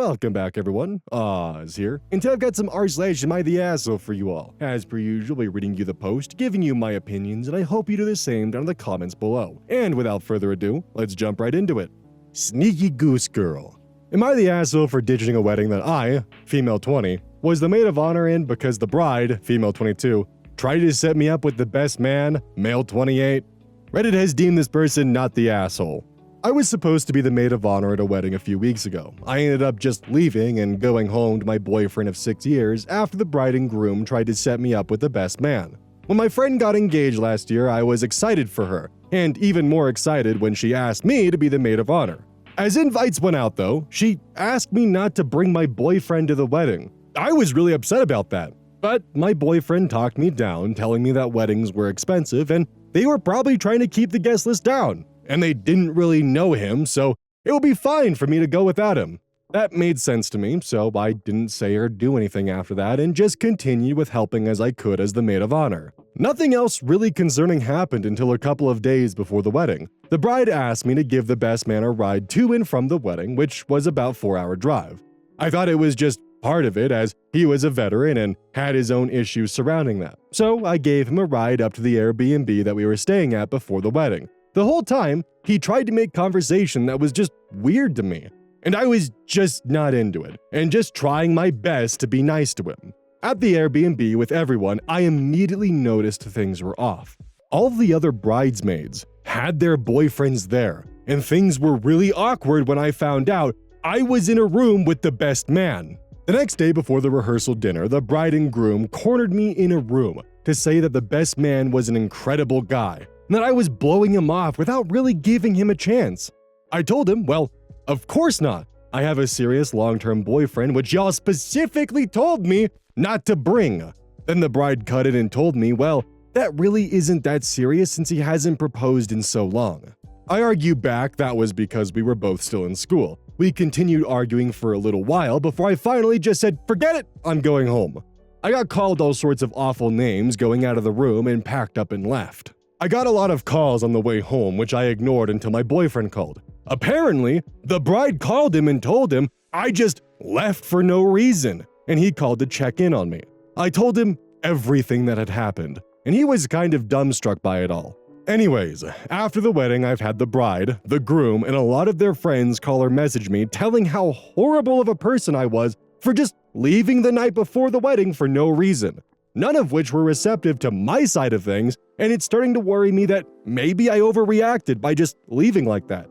Welcome back, everyone. Oz here. And today I've got some r/am I the asshole for you all. As per usual, I'll be reading you the post, giving you my opinions, and I hope you do the same down in the comments below. And without further ado, let's jump right into it. Sneaky Goose Girl. Am I the asshole for ditching a wedding that I, female 20, was the maid of honor in because the bride, female 22, tried to set me up with the best man, male 28? Reddit has deemed this person not the asshole. I was supposed to be the maid of honor at a wedding a few weeks ago. I ended up just leaving and going home to my boyfriend of 6 years after the bride and groom tried to set me up with the best man. When my friend got engaged last year, I was excited for her, and even more excited when she asked me to be the maid of honor. As invites went out though, she asked me not to bring my boyfriend to the wedding. I was really upset about that, but my boyfriend talked me down, telling me that weddings were expensive and they were probably trying to keep the guest list down. And they didn't really know him, so it would be fine for me to go without him. That made sense to me, so I didn't say or do anything after that and just continued with helping as I could as the maid of honor. Nothing else really concerning happened until a couple of days before the wedding. The bride asked me to give the best man a ride to and from the wedding, which was about a 4-hour drive. I thought it was just part of it as he was a veteran and had his own issues surrounding that. So I gave him a ride up to the Airbnb that we were staying at before the wedding. The whole time, he tried to make conversation that was just weird to me, and I was just not into it, and just trying my best to be nice to him. At the Airbnb with everyone, I immediately noticed things were off. All the other bridesmaids had their boyfriends there, and things were really awkward when I found out I was in a room with the best man. The next day before the rehearsal dinner, the bride and groom cornered me in a room to say that the best man was an incredible guy, and that I was blowing him off without really giving him a chance. I told him, well, of course not. I have a serious long-term boyfriend, which y'all specifically told me not to bring. Then the bride cut in and told me, well, that really isn't that serious since he hasn't proposed in so long. I argued back that was because we were both still in school. We continued arguing for a little while before I finally just said, forget it, I'm going home. I got called all sorts of awful names going out of the room and packed up and left. I got a lot of calls on the way home, which I ignored until my boyfriend called. Apparently, the bride called him and told him I just left for no reason, and he called to check in on me. I told him everything that had happened, and he was kind of dumbstruck by it all. Anyways, after the wedding, I've had the bride, the groom, and a lot of their friends call or message me telling how horrible of a person I was for just leaving the night before the wedding for no reason. None of which were receptive to my side of things, and it's starting to worry me that maybe I overreacted by just leaving like that.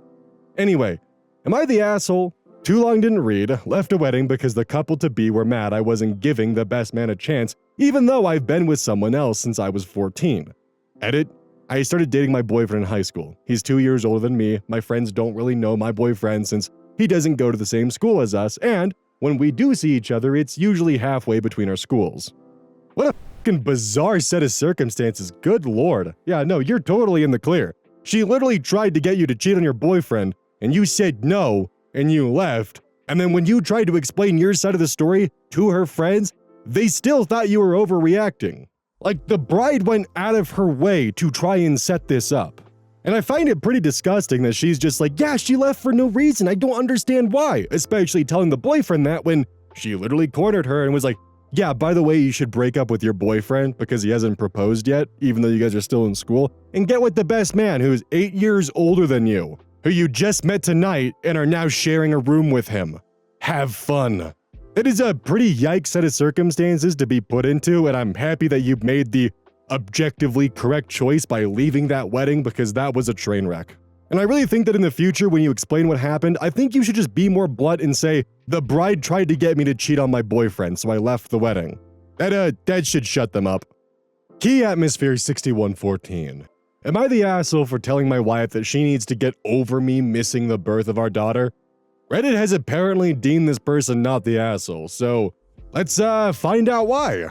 Anyway, am I the asshole? Too long didn't read, left a wedding because the couple-to-be were mad I wasn't giving the best man a chance, even though I've been with someone else since I was 14. Edit, I started dating my boyfriend in high school. He's 2 years older than me, my friends don't really know my boyfriend since he doesn't go to the same school as us, and when we do see each other, it's usually halfway between our schools. What a fucking bizarre set of circumstances, good lord. Yeah, no, you're totally in the clear. She literally tried to get you to cheat on your boyfriend, and you said no, and you left. And then when you tried to explain your side of the story to her friends, they still thought you were overreacting. Like, the bride went out of her way to try and set this up. And I find it pretty disgusting that she's just like, yeah, she left for no reason, I don't understand why, especially telling the boyfriend that when she literally cornered her and was like, yeah, by the way, you should break up with your boyfriend because he hasn't proposed yet, even though you guys are still in school, and get with the best man who's 8 years older than you, who you just met tonight and are now sharing a room with him. Have fun. It is a pretty yikes set of circumstances to be put into, and I'm happy that you made the objectively correct choice by leaving that wedding because that was a train wreck. And I really think that in the future, when you explain what happened, I think you should just be more blunt and say, the bride tried to get me to cheat on my boyfriend, so I left the wedding. That should shut them up. Key Atmosphere 6114. Am I the asshole for telling my wife that she needs to get over me missing the birth of our daughter? Reddit has apparently deemed this person not the asshole, so let's find out why.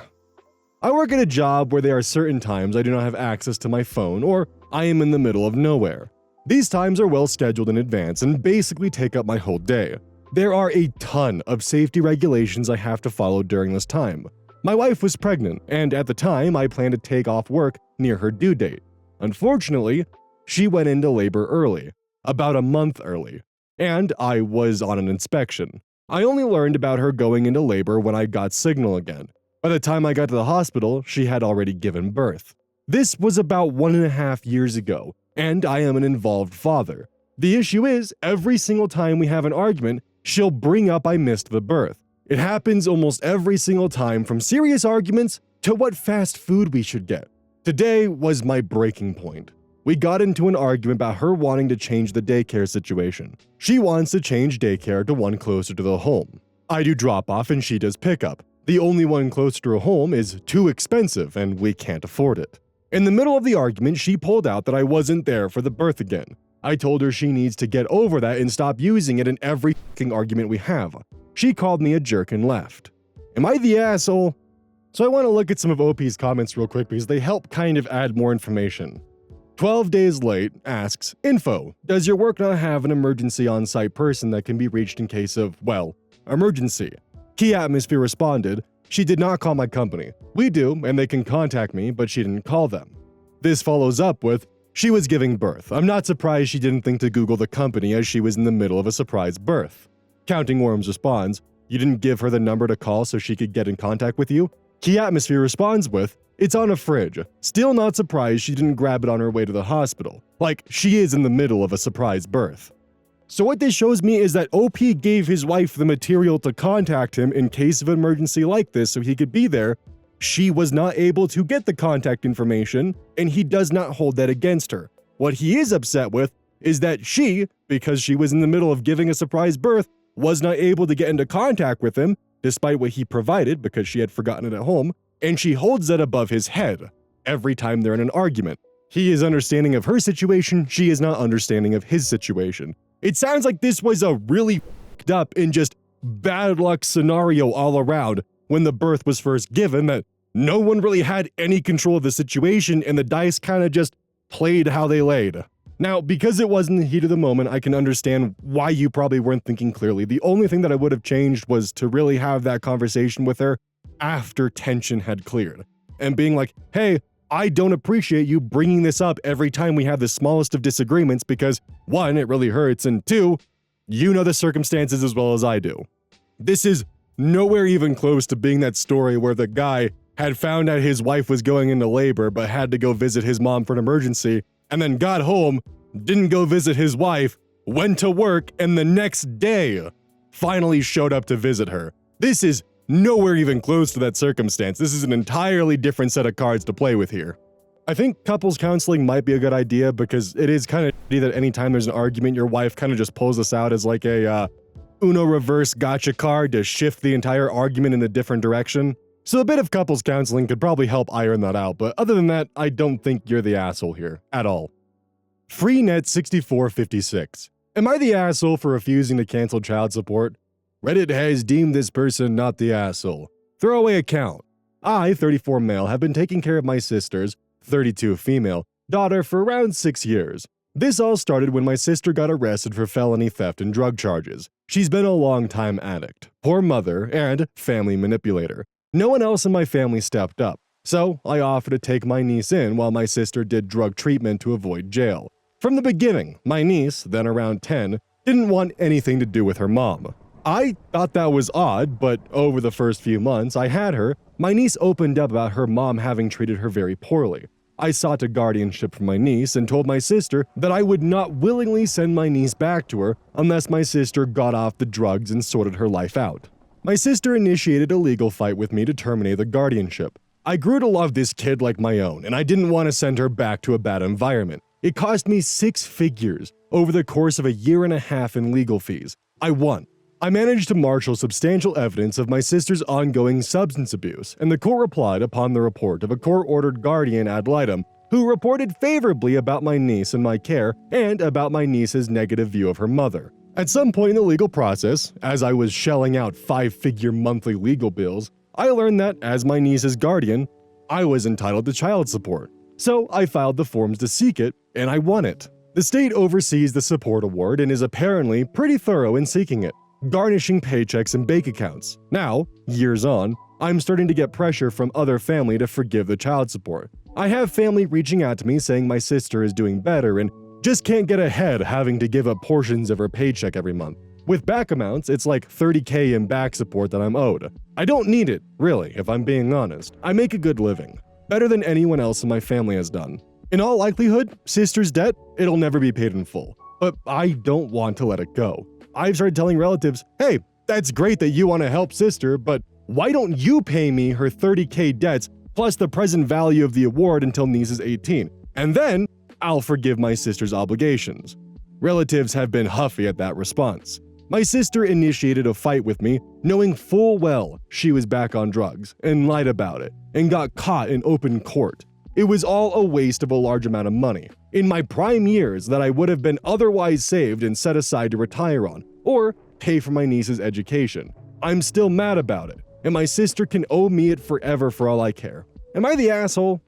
I work at a job where there are certain times I do not have access to my phone or I am in the middle of nowhere. These times are well scheduled in advance and basically take up my whole day. There are a ton of safety regulations I have to follow during this time. My wife was pregnant, and at the time I planned to take off work near her due date. Unfortunately, she went into labor early, about a month early, and I was on an inspection. I only learned about her going into labor when I got signal again. By the time I got to the hospital, she had already given birth. This was about 1.5 years ago, and I am an involved father. The issue is, every single time we have an argument, she'll bring up I missed the birth. It happens almost every single time, from serious arguments to what fast food we should get. Today was my breaking point. We got into an argument about her wanting to change the daycare situation. She wants to change daycare to one closer to the home. I do drop-off and she does pickup. The only one closer to home is too expensive and we can't afford it. In the middle of the argument, she pulled out that I wasn't there for the birth again. I told her she needs to get over that and stop using it in every fucking argument we have. She called me a jerk and left. Am I the asshole? So I want to look at some of OP's comments real quick because they help kind of add more information. 12 days late asks, info, does your work not have an emergency on-site person that can be reached in case of, well, emergency? Key Atmosphere responded, she did not call my company. We do, and they can contact me, but she didn't call them. This follows up with, she was giving birth. I'm not surprised she didn't think to Google the company as she was in the middle of a surprise birth. Counting Worms responds, you didn't give her the number to call so she could get in contact with you? Key Atmosphere responds with, it's on a fridge. Still not surprised she didn't grab it on her way to the hospital. Like, she is in the middle of a surprise birth. So what this shows me is that OP gave his wife the material to contact him in case of emergency like this so he could be there. She was not able to get the contact information, and he does not hold that against her. What he is upset with is that she, because she was in the middle of giving a surprise birth, was not able to get into contact with him, despite what he provided because she had forgotten it at home, and she holds that above his head every time they're in an argument. He is understanding of her situation, she is not understanding of his situation. It sounds like this was a really f***ed up and just bad luck scenario all around when the birth was first given, that no one really had any control of the situation and the dice kind of just played how they laid. Now, because it was in the heat of the moment, I can understand why you probably weren't thinking clearly. The only thing that I would have changed was to really have that conversation with her after tension had cleared and being like, hey, I don't appreciate you bringing this up every time we have the smallest of disagreements because, one, it really hurts, and two, you know the circumstances as well as I do. This is nowhere even close to being that story where the guy had found out his wife was going into labor but had to go visit his mom for an emergency, and then got home, didn't go visit his wife, went to work, and the next day finally showed up to visit her. This is nowhere even close to that circumstance. This is an entirely different set of cards to play with here. I think couples counseling might be a good idea because it is kind of shitty that anytime there's an argument, your wife kind of just pulls this out as like a Uno reverse gotcha card to shift the entire argument in a different direction. So a bit of couples counseling could probably help iron that out, but other than that, I don't think you're the asshole here, at all. Freenet6456. Am I the asshole for refusing to cancel child support? Reddit has deemed this person not the asshole. Throwaway account. I, 34 male, have been taking care of my sister's, 32 female, daughter for around 6 years. This all started when my sister got arrested for felony theft and drug charges. She's been a long-time addict, poor mother, and family manipulator. No one else in my family stepped up, so I offered to take my niece in while my sister did drug treatment to avoid jail. From the beginning, my niece, then around 10, didn't want anything to do with her mom. I thought that was odd, but over the first few months I had her, my niece opened up about her mom having treated her very poorly. I sought a guardianship for my niece and told my sister that I would not willingly send my niece back to her unless my sister got off the drugs and sorted her life out. My sister initiated a legal fight with me to terminate the guardianship. I grew to love this kid like my own, and I didn't want to send her back to a bad environment. It cost me 6 figures over the course of a 1.5 years in legal fees. I won. I managed to marshal substantial evidence of my sister's ongoing substance abuse, and the court replied upon the report of a court-ordered guardian ad litem who reported favorably about my niece and my care and about my niece's negative view of her mother. At some point in the legal process, as I was shelling out 5-figure monthly legal bills, I learned that, as my niece's guardian, I was entitled to child support. So I filed the forms to seek it, and I won it. The state oversees the support award and is apparently pretty thorough in seeking it, garnishing paychecks and bank accounts. Now, years on, I'm starting to get pressure from other family to forgive the child support. I have family reaching out to me saying my sister is doing better and just can't get ahead having to give up portions of her paycheck every month. With back amounts, it's like $30K in back support that I'm owed. I don't need it, really, if I'm being honest. I make a good living. Better than anyone else in my family has done. In all likelihood, sister's debt, it'll never be paid in full. But I don't want to let it go. I've started telling relatives, hey, that's great that you want to help sister, but why don't you pay me her $30K debts plus the present value of the award until niece is 18, and then I'll forgive my sister's obligations. Relatives have been huffy at that response. My sister initiated a fight with me, knowing full well she was back on drugs, and lied about it, and got caught in open court. It was all a waste of a large amount of money, in my prime years that I would have been otherwise saved and set aside to retire on, or pay for my niece's education. I'm still mad about it, and my sister can owe me it forever for all I care. Am I the asshole?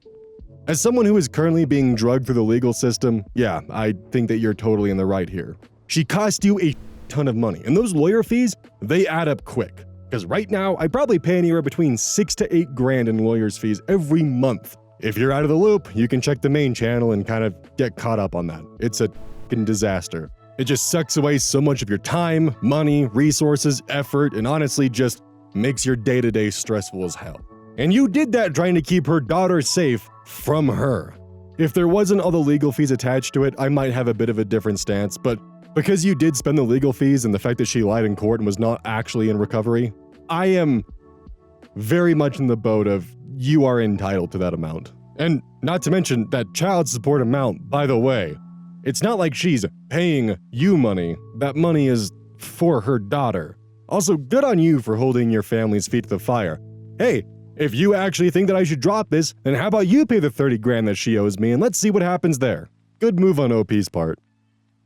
As someone who is currently being drugged through the legal system, yeah, I think that you're totally in the right here. She cost you a ton of money, and those lawyer fees, they add up quick. Because right now, I probably pay anywhere between $6 to $8 grand in lawyer's fees every month. If you're out of the loop, you can check the main channel and kind of get caught up on that. It's a fucking disaster. It just sucks away so much of your time, money, resources, effort, and honestly just makes your day-to-day stressful as hell. And you did that trying to keep her daughter safe from her. If there wasn't all the legal fees attached to it, I might have a bit of a different stance, but because you did spend the legal fees and the fact that she lied in court and was not actually in recovery, I am very much in the boat of you are entitled to that amount. And not to mention that child support amount, by the way, it's not like she's paying you money. That money is for her daughter. Also, good on you for holding your family's feet to the fire. Hey, if you actually think that I should drop this, then how about you pay the 30 grand that she owes me and let's see what happens there. Good move on OP's part.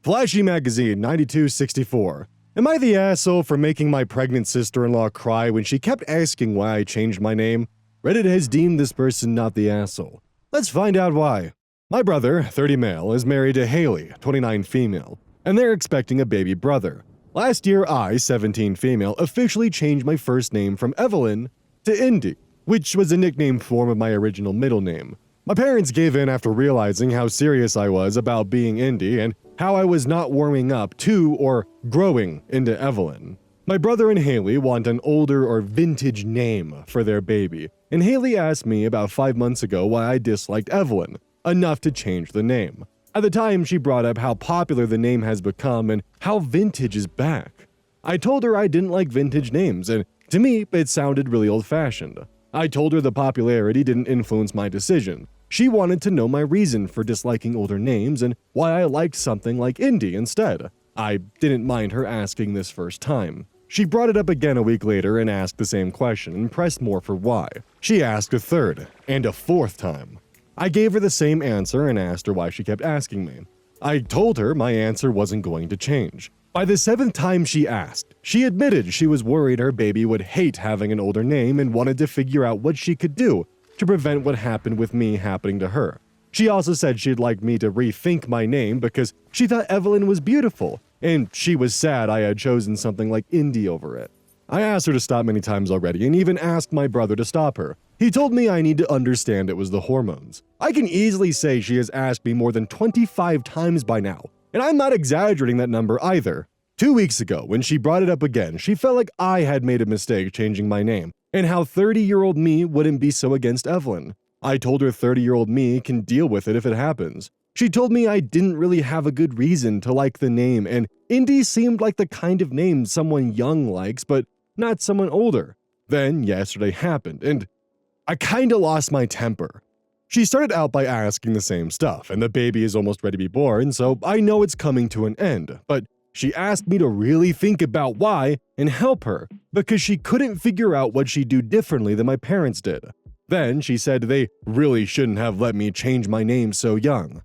Flashy Magazine 9264. Am I the asshole for making my pregnant sister-in-law cry when she kept asking why I changed my name? Reddit has deemed this person not the asshole. Let's find out why. My brother, 30 male, is married to Hygh, 29 female, and they're expecting a baby brother. Last year, I, 17 female, officially changed my first name from Evelyn to Indy, which was a nickname form of my original middle name. My parents gave in after realizing how serious I was about being Indy and how I was not warming up to or growing into Evelyn. My brother and Hygh want an older or vintage name for their baby, and Hygh asked me about 5 months ago why I disliked Evelyn, enough to change the name. At the time, she brought up how popular the name has become and how vintage is back. I told her I didn't like vintage names, and to me, it sounded really old-fashioned. I told her the popularity didn't influence my decision. She wanted to know my reason for disliking older names and why I liked something like Indy instead. I didn't mind her asking this first time. She brought it up again a week later and asked the same question and pressed more for why. She asked a third and a fourth time. I gave her the same answer and asked her why she kept asking me. I told her my answer wasn't going to change. By the 7th time she asked, she admitted she was worried her baby would hate having an older name and wanted to figure out what she could do to prevent what happened with me happening to her. She also said she'd like me to rethink my name because she thought Evelyn was beautiful, and she was sad I had chosen something like Indy over it. I asked her to stop many times already and even asked my brother to stop her. He told me I need to understand it was the hormones. I can easily say she has asked me more than 25 times by now, and I'm not exaggerating that number either. 2 weeks ago, when she brought it up again, she felt like I had made a mistake changing my name, and how 30-year-old me wouldn't be so against Evelyn. I told her 30-year-old me can deal with it if it happens. She told me I didn't really have a good reason to like the name, and Indy seemed like the kind of name someone young likes, but not someone older. Then yesterday happened, and I kinda lost my temper. She started out by asking the same stuff, and the baby is almost ready to be born, so I know it's coming to an end, but she asked me to really think about why and help her, because she couldn't figure out what she'd do differently than my parents did. Then she said they really shouldn't have let me change my name so young.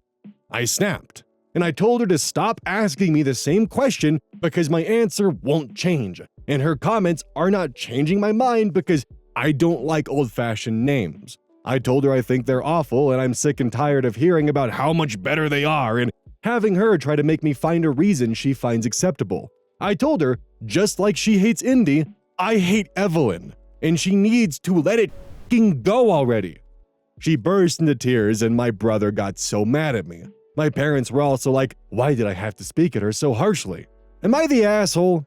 I snapped, and I told her to stop asking me the same question because my answer won't change, and her comments are not changing my mind because I don't like old-fashioned names. I told her I think they're awful and I'm sick and tired of hearing about how much better they are and having her try to make me find a reason she finds acceptable. I told her, just like she hates Indy, I hate Evelyn, and she needs to let it f***ing go already. She burst into tears and my brother got so mad at me. My parents were also like, why did I have to speak at her so harshly? Am I the asshole?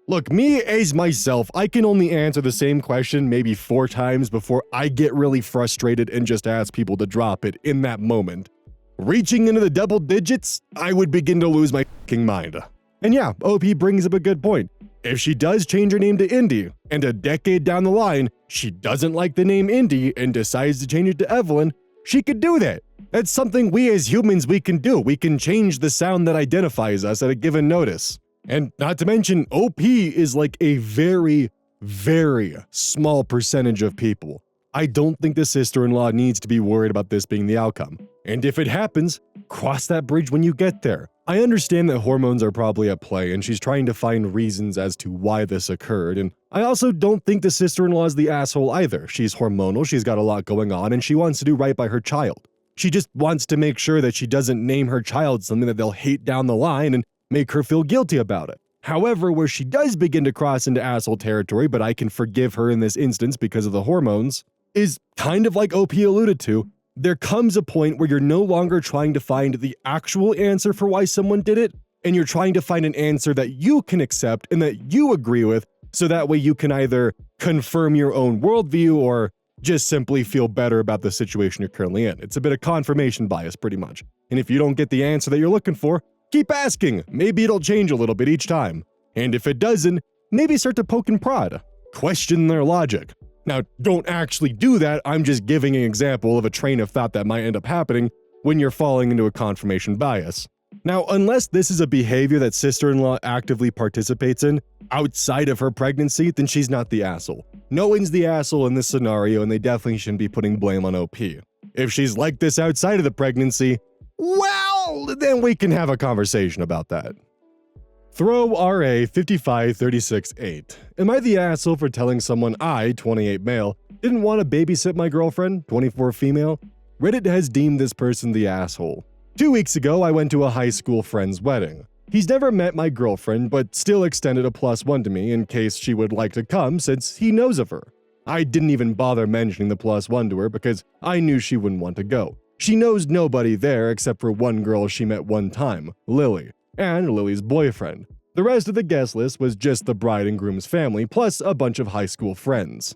Look, me as myself, I can only answer the same question maybe 4 times before I get really frustrated and just ask people to drop it in that moment. Reaching into the double digits, I would begin to lose my fucking mind. And yeah, OP brings up a good point. If she does change her name to Indy, and a decade down the line, she doesn't like the name Indy and decides to change it to Evelyn, she could do that. That's something we as humans we can do. We can change the sound that identifies us at a given notice. And not to mention, OP is like a very, very small percentage of people. I don't think the sister-in-law needs to be worried about this being the outcome. And if it happens, cross that bridge when you get there. I understand that hormones are probably at play and she's trying to find reasons as to why this occurred, and I also don't think the sister-in-law is the asshole either. She's hormonal, she's got a lot going on, and she wants to do right by her child. She just wants to make sure that she doesn't name her child something that they'll hate down the line and make her feel guilty about it. However, where she does begin to cross into asshole territory, but I can forgive her in this instance because of the hormones, is kind of like OP alluded to. There comes a point where you're no longer trying to find the actual answer for why someone did it, and you're trying to find an answer that you can accept and that you agree with, so that way you can either confirm your own worldview or just simply feel better about the situation you're currently in. It's a bit of confirmation bias, pretty much. And if you don't get the answer that you're looking for, keep asking. Maybe it'll change a little bit each time. And if it doesn't, maybe start to poke and prod. Question their logic. Now, don't actually do that. I'm just giving an example of a train of thought that might end up happening when you're falling into a confirmation bias. Now, unless this is a behavior that sister-in-law actively participates in outside of her pregnancy, then she's not the asshole. No one's the asshole in this scenario, and they definitely shouldn't be putting blame on OP. If she's like this outside of the pregnancy, well, then we can have a conversation about that. Throw RA 55368. Am I the asshole for telling someone I, 28 male, didn't want to babysit my girlfriend, 24 female? Reddit has deemed this person the asshole. 2 weeks ago, I went to a high school friend's wedding. He's never met my girlfriend, but still extended a +1 to me in case she would like to come since he knows of her. I didn't even bother mentioning the +1 to her because I knew she wouldn't want to go. She knows nobody there except for one girl she met one time, Lily, and Lily's boyfriend. The rest of the guest list was just the bride and groom's family, plus a bunch of high school friends.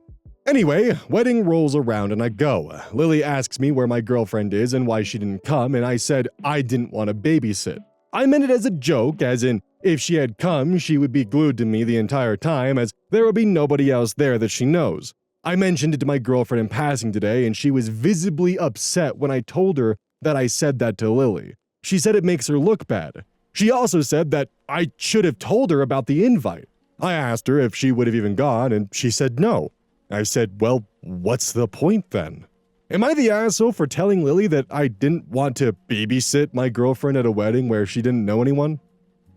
Anyway, wedding rolls around and I go. Lily asks me where my girlfriend is and why she didn't come, and I said I didn't want to babysit. I meant it as a joke, as in, if she had come, she would be glued to me the entire time, as there would be nobody else there that she knows. I mentioned it to my girlfriend in passing today, and she was visibly upset when I told her that I said that to Lily. She said it makes her look bad. She also said that I should have told her about the invite. I asked her if she would have even gone, and she said no. I said, well, what's the point then? Am I the asshole for telling Lily that I didn't want to babysit my girlfriend at a wedding where she didn't know anyone?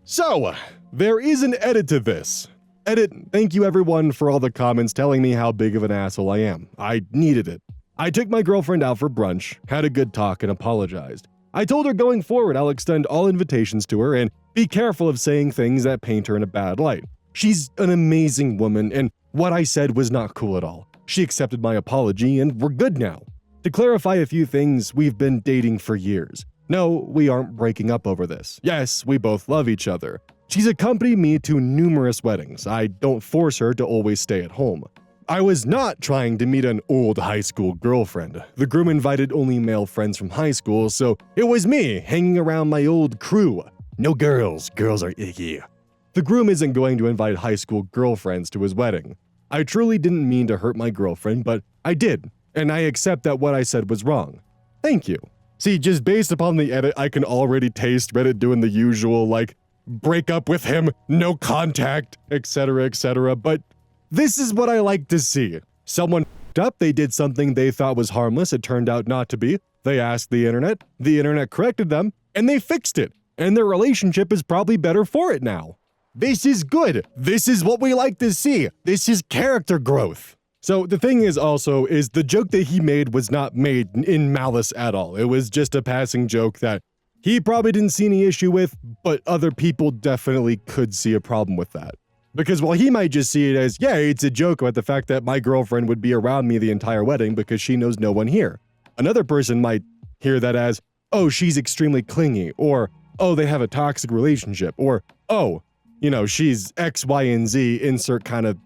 So, there is an edit to this. Edit, thank you everyone for all the comments telling me how big of an asshole I am. I needed it. I took my girlfriend out for brunch, had a good talk, and apologized. I told her going forward I'll extend all invitations to her and be careful of saying things that paint her in a bad light. She's an amazing woman, and what I said was not cool at all. She accepted my apology, and we're good now. To clarify a few things, we've been dating for years. No, we aren't breaking up over this. Yes, we both love each other. She's accompanied me to numerous weddings. I don't force her to always stay at home. I was not trying to meet an old high school girlfriend. The groom invited only male friends from high school, so it was me hanging around my old crew. No girls, girls are icky. The groom isn't going to invite high school girlfriends to his wedding. I truly didn't mean to hurt my girlfriend, but I did, and I accept that what I said was wrong. Thank you. See, just based upon the edit, I can already taste Reddit doing the usual, like, break up with him, no contact, etc., but this is what I like to see. Someone f***ed up, they did something they thought was harmless, it turned out not to be. They asked the internet corrected them, and they fixed it. And their relationship is probably better for it now. This is good. This is what we like to see. This is character growth. So the thing is also, is the joke that he made was not made in malice at all. It was just a passing joke that he probably didn't see any issue with, but other people definitely could see a problem with that. Because while he might just see it as, yeah, it's a joke about the fact that my girlfriend would be around me the entire wedding because she knows no one here. Another person might hear that as, oh, she's extremely clingy, or, oh, they have a toxic relationship, or, oh, she's X, Y, and Z, insert kind of,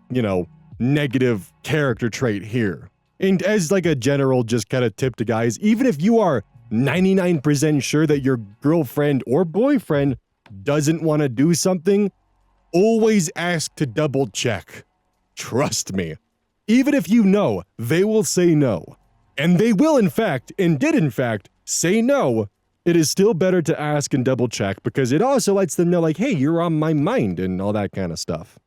negative character trait here. And as like a general just kind of tip to guys, even if you are 99% sure that your girlfriend or boyfriend doesn't want to do something, always ask to double check. Trust me. Even if you know, they will say no. And they will in fact, and did in fact, say no. It is still better to ask and double check because it also lets them know like, hey, you're on my mind and all that kind of stuff.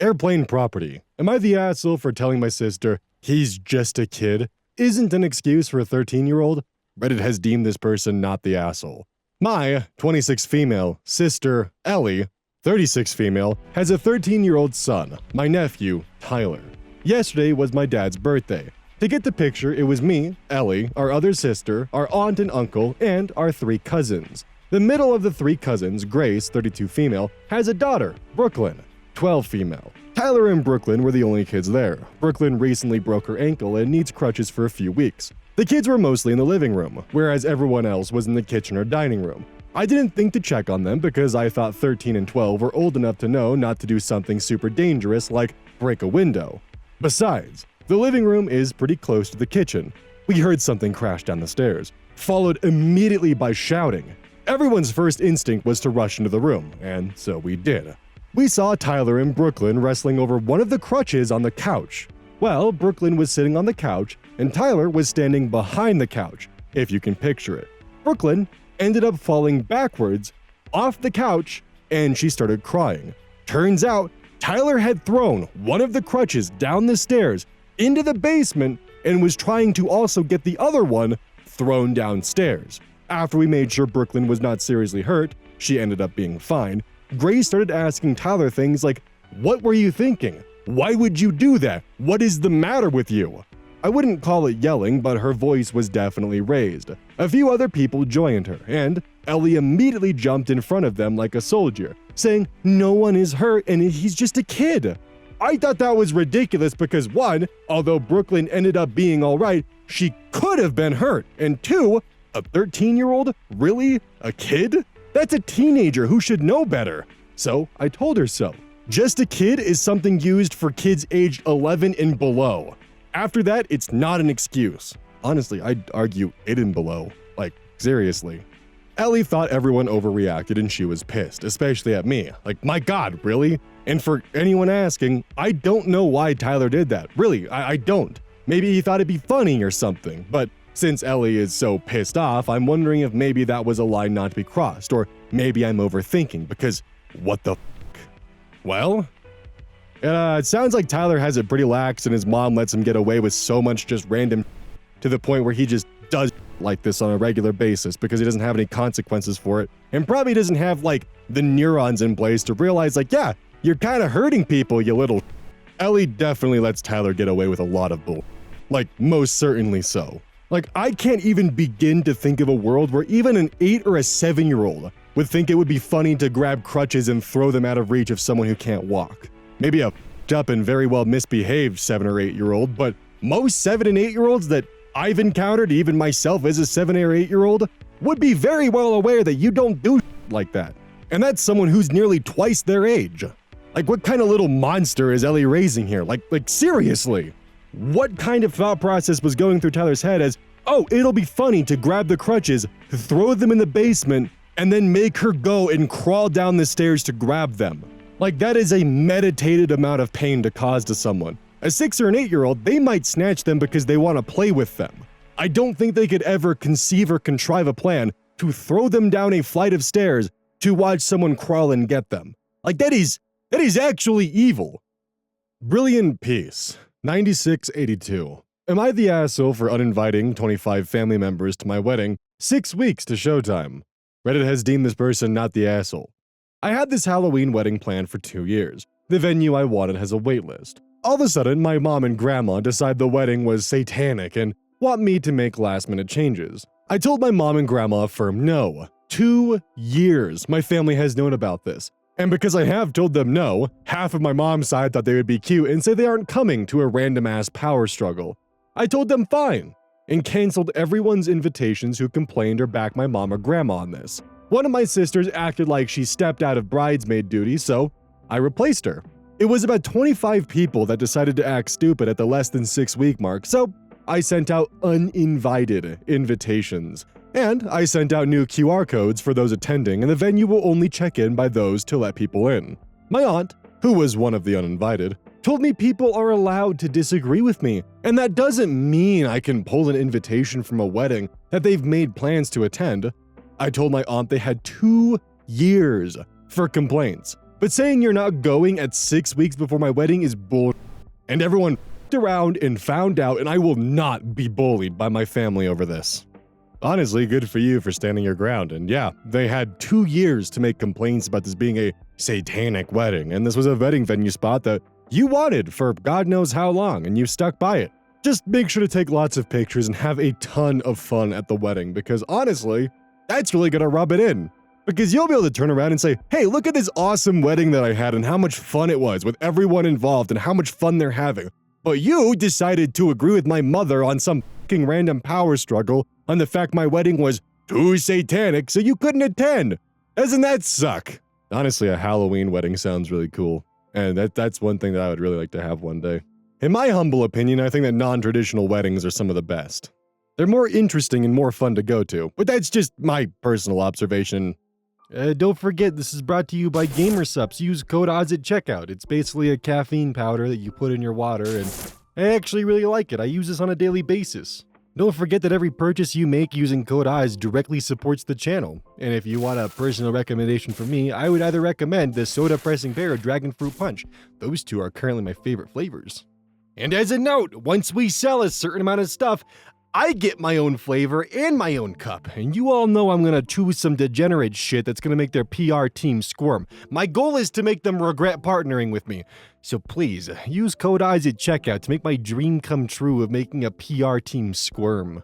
Airplane property. Am I the asshole for telling my sister he's just a kid? Isn't an excuse for a 13-year-old? Reddit has deemed this person not the asshole. My 26 female sister, Ellie, 36 female, has a 13-year-old son, my nephew, Tyler. Yesterday was my dad's birthday. To get the picture, it was me, Ellie, our other sister, our aunt and uncle, and our 3 cousins. The middle of the 3 cousins, Grace, 32 female, has a daughter, Brooklyn, 12 female. Tyler and Brooklyn were the only kids there. Brooklyn recently broke her ankle and needs crutches for a few weeks. The kids were mostly in the living room, whereas everyone else was in the kitchen or dining room. I didn't think to check on them because I thought 13 and 12 were old enough to know not to do something super dangerous like break a window. Besides, the living room is pretty close to the kitchen. We heard something crash down the stairs, followed immediately by shouting. Everyone's first instinct was to rush into the room, and so we did. We saw Tyler and Brooklyn wrestling over one of the crutches on the couch. Well, Brooklyn was sitting on the couch, and Tyler was standing behind the couch, if you can picture it. Brooklyn ended up falling backwards off the couch, and she started crying. Turns out, Tyler had thrown one of the crutches down the stairs into the basement and was trying to also get the other one thrown downstairs. After we made sure Brooklyn was not seriously hurt, she ended up being fine. Grace started asking Tyler things like, "What were you thinking? Why would you do that? What is the matter with you?" I wouldn't call it yelling, but her voice was definitely raised. A few other people joined her, and Ellie immediately jumped in front of them like a soldier, saying, "No one is hurt and he's just a kid." I thought that was ridiculous because 1, although Brooklyn ended up being alright, she could have been hurt, and 2, a 13-year-old? Really? A kid? That's a teenager who should know better. So I told her so. Just a kid is something used for kids aged 11 and below. After that, it's not an excuse. Honestly, I'd argue 8 and below. Like, seriously. Ellie thought everyone overreacted and she was pissed, especially at me. Like, my god, really? And for anyone asking, I don't know why Tyler did that. Really, I don't. Maybe he thought it'd be funny or something, but since Ellie is so pissed off, I'm wondering if maybe that was a line not to be crossed, or maybe I'm overthinking, because what the f***? Well, it sounds like Tyler has it pretty lax and his mom lets him get away with so much just random to the point where he just does like this on a regular basis because he doesn't have any consequences for it, and probably doesn't have like the neurons in place to realize like, yeah, you're kind of hurting people, you little. Ellie definitely lets Tyler get away with a lot of bull. Like, most certainly so. Like, I can't even begin to think of a world where even an 8 or a 7-year-old would think it would be funny to grab crutches and throw them out of reach of someone who can't walk. Maybe a up and very well misbehaved 7 or 8-year-old, but most 7 and 8-year-olds that I've encountered, even myself as a 7 or 8-year-old, would be very well aware that you don't do like that. And that's someone who's nearly twice their age. Like, what kind of little monster is Ellie raising here? Like seriously. What kind of thought process was going through Tyler's head as, oh, it'll be funny to grab the crutches, throw them in the basement, and then make her go and crawl down the stairs to grab them? Like, that is a meditated amount of pain to cause to someone. A 6 or an 8-year-old, they might snatch them because they want to play with them. I don't think they could ever conceive or contrive a plan to throw them down a flight of stairs to watch someone crawl and get them. Like, that is actually evil. Brilliant piece. 9682. Am I the asshole for uninviting 25 family members to my wedding 6 weeks to showtime? Reddit has deemed this person not the asshole. I had this Halloween wedding planned for 2 years. The venue I wanted has a wait list. All of a sudden, my mom and grandma decide the wedding was satanic and want me to make last-minute changes. I told my mom and grandma a firm no. 2 years my family has known about this. And because I have told them no, half of my mom's side thought they would be cute and say they aren't coming to a random-ass power struggle. I told them fine, and canceled everyone's invitations who complained or backed my mom or grandma on this. One of my sisters acted like she stepped out of bridesmaid duty, so I replaced her. It was about 25 people that decided to act stupid at the less than 6-week mark, so I sent out uninvited invitations. And I sent out new QR codes for those attending, and the venue will only check in by those to let people in. My aunt, who was one of the uninvited, told me people are allowed to disagree with me, and that doesn't mean I can pull an invitation from a wedding that they've made plans to attend. I told my aunt they had 2 years for complaints, but saying you're not going at 6 weeks before my wedding is bull. And everyone f***ed around and found out, and I will not be bullied by my family over this. Honestly, good for you for standing your ground, and yeah, they had 2 years to make complaints about this being a satanic wedding, and this was a wedding venue spot that you wanted for God knows how long, and you stuck by it. Just make sure to take lots of pictures and have a ton of fun at the wedding, because honestly, that's really gonna rub it in. Because you'll be able to turn around and say, hey, look at this awesome wedding that I had and how much fun it was with everyone involved and how much fun they're having. But you decided to agree with my mother on some fucking random power struggle on the fact my wedding was too satanic, so you couldn't attend. Doesn't that suck? Honestly, a Halloween wedding sounds really cool. And that's one thing that I would really like to have one day. In my humble opinion, I think that non-traditional weddings are some of the best. They're more interesting and more fun to go to, but that's just my personal observation. Don't forget, this is brought to you by GamerSupps. Use code ODDS at checkout. It's basically a caffeine powder that you put in your water, and I actually really like it. I use this on a daily basis. Don't forget that every purchase you make using code ODDS directly supports the channel. And if you want a personal recommendation from me, I would either recommend the Soda Pressing Pear or Dragon Fruit Punch. Those two are currently my favorite flavors. And as a note, once we sell a certain amount of stuff, I get my own flavor and my own cup, and you all know I'm gonna choose some degenerate shit that's gonna make their PR team squirm. My goal is to make them regret partnering with me. So please, use code ODDS at checkout to make my dream come true of making a PR team squirm.